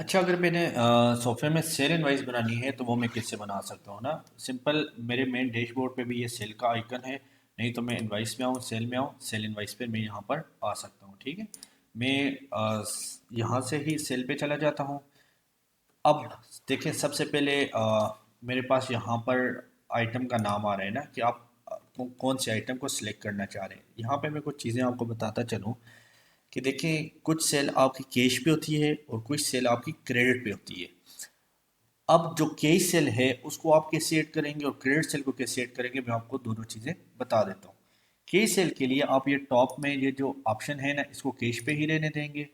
अच्छा, अगर मैंने सॉफ्टवेयर में सेल इनवाइस बनानी है तो वो मैं किससे बना सकता हूँ ना। सिंपल, मेरे मेन डैशबोर्ड पे भी ये सेल का आइकन है। नहीं तो मैं इनवाइस में आऊँ, सेल में आऊँ, सेल इनवाइस पे मैं यहाँ पर आ सकता हूँ। ठीक है, मैं यहाँ से ही सेल पे चला जाता हूँ। अब देखिए, सबसे पहले मेरे पास यहाँ पर आइटम का नाम आ रहा है ना कि आप कौन से आइटम को सिलेक्ट करना चाह रहे हैं। यहाँ पे मैं कुछ चीज़ें आपको बताता चलूँ कि देखिए, कुछ सेल आपकी कैश पे होती है और कुछ सेल आपकी क्रेडिट पे होती है। अब जो कैश सेल है उसको आप कैसे ऐड करेंगे और क्रेडिट सेल को कैसे ऐड करेंगे, मैं आपको दोनों चीज़ें बता देता हूँ। कैश सेल के लिए आप ये टॉप में ये जो ऑप्शन है ना, इसको कैश पे ही रहने देंगे।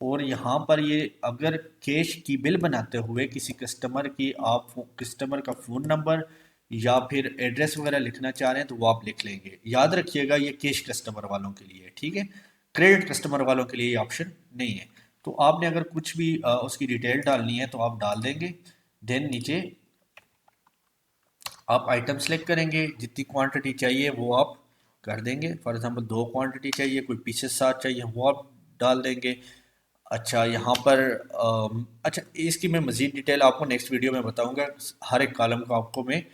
और यहाँ पर ये अगर कैश की बिल बनाते हुए किसी कस्टमर की आप कस्टमर का फ़ोन नंबर या फिर एड्रेस वगैरह लिखना चाह रहे हैं तो वो आप लिख लेंगे। याद रखिएगा, ये कैश कस्टमर वालों के लिए है, ठीक है। क्रेडिट कस्टमर वालों के लिए ये ऑप्शन नहीं है। तो आपने अगर कुछ भी उसकी डिटेल डालनी है तो आप डाल देंगे। देन नीचे आप आइटम सेलेक्ट करेंगे, जितनी क्वांटिटी चाहिए वो आप कर देंगे। फॉर एग्जांपल 2 क्वांटिटी चाहिए, कोई पीसेस 7 चाहिए, वो आप डाल देंगे। अच्छा, यहाँ पर अच्छा, इसकी मैं मज़ीद डिटेल आपको नेक्स्ट वीडियो में बताऊंगा। हर एक कॉलम का आपको मैं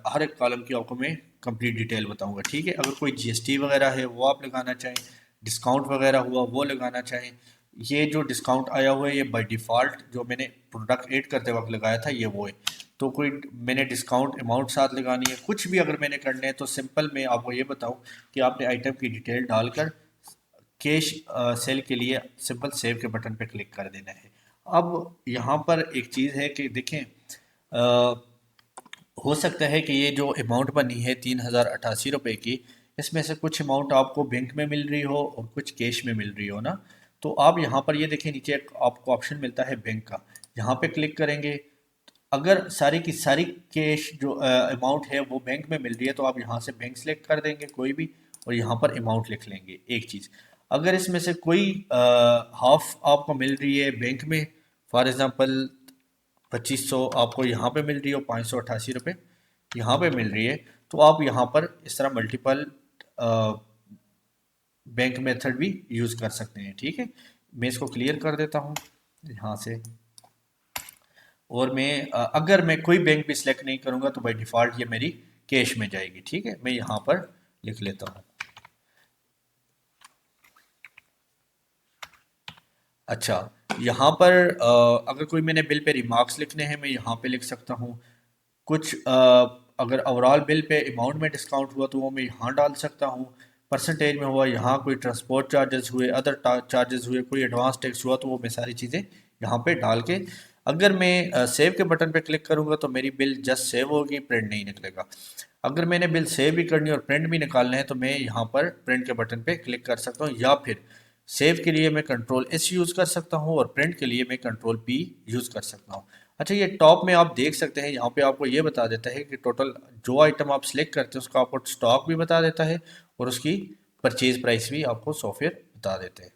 हर एक कॉलम की आपको मैं कंप्लीट डिटेल बताऊंगा, ठीक है। अगर कोई जीएसटी वगैरह है वो आप लगाना चाहें, डिस्काउंट वगैरह हुआ वो लगाना चाहें। ये जो डिस्काउंट आया हुआ है ये बाय डिफ़ॉल्ट जो मैंने प्रोडक्ट ऐड करते वक्त लगाया था ये वो है। तो कोई मैंने डिस्काउंट अमाउंट साथ लगानी है, कुछ भी अगर मैंने करने हैं तो सिंपल मैं आपको ये बताऊं कि आपने आइटम की डिटेल डालकर कैश सेल के लिए सिंपल सेव के बटन पे क्लिक कर देना है। अब यहाँ पर एक चीज़ है कि देखें, हो सकता है कि ये जो अमाउंट बनी है 3088 रुपये की, इसमें से कुछ अमाउंट आपको बैंक में मिल रही हो और कुछ कैश में मिल रही हो ना। तो आप यहाँ पर ये देखें, नीचे एक आपको ऑप्शन मिलता है बैंक का, यहाँ पे क्लिक करेंगे। अगर सारी की सारी कैश जो अमाउंट है वो बैंक में मिल रही है तो आप यहाँ से बैंक सेलेक्ट कर देंगे कोई भी, और यहाँ पर अमाउंट लिख लेंगे एक चीज़। अगर इसमें से कोई हाफ आपको मिल रही है बैंक में, फॉर एग्जांपल 2500 आपको यहाँ पे मिल रही हो, 588 रुपये यहाँ पे मिल रही है, तो आप यहाँ पर इस तरह मल्टीपल बैंक मेथड भी यूज़ कर सकते हैं, ठीक है। मैं इसको क्लियर कर देता हूँ यहाँ से। और मैं अगर मैं कोई बैंक भी सिलेक्ट नहीं करूँगा तो बाय डिफ़ॉल्ट ये मेरी कैश में जाएगी, ठीक है। मैं यहाँ पर लिख लेता हूँ। अच्छा, यहाँ पर अगर कोई मैंने बिल पे रिमार्क्स लिखने हैं मैं यहाँ पे लिख सकता हूँ। कुछ अगर ओवरऑल बिल पे अमाउंट में डिस्काउंट हुआ तो वो मैं यहाँ डाल सकता हूँ। परसेंटेज में हुआ, यहाँ कोई ट्रांसपोर्ट चार्जेस हुए, अदर चार्जेस हुए, कोई एडवांस टैक्स हुआ तो वो मैं सारी चीज़ें यहाँ पे डाल के, अगर मैं सेव के बटन पे क्लिक करूँगा तो मेरी बिल जस्ट सेव होगी, प्रिंट नहीं निकलेगा। अगर मैंने बिल सेव भी करनी और प्रिंट भी निकालना है तो मैं यहाँ पर प्रिंट के बटन पे क्लिक कर सकता हूँ, या फिर सेव के लिए मैं कंट्रोल एस यूज़ कर सकता हूँ और प्रिंट के लिए मैं कंट्रोल पी यूज़ कर सकता हूँ। अच्छा, ये टॉप में आप देख सकते हैं, यहाँ पे आपको ये बता देता है कि टोटल जो आइटम आप सिलेक्ट करते हैं उसका आपको स्टॉक भी बता देता है और उसकी परचेज प्राइस भी आपको सॉफ्टवेयर बता देते हैं।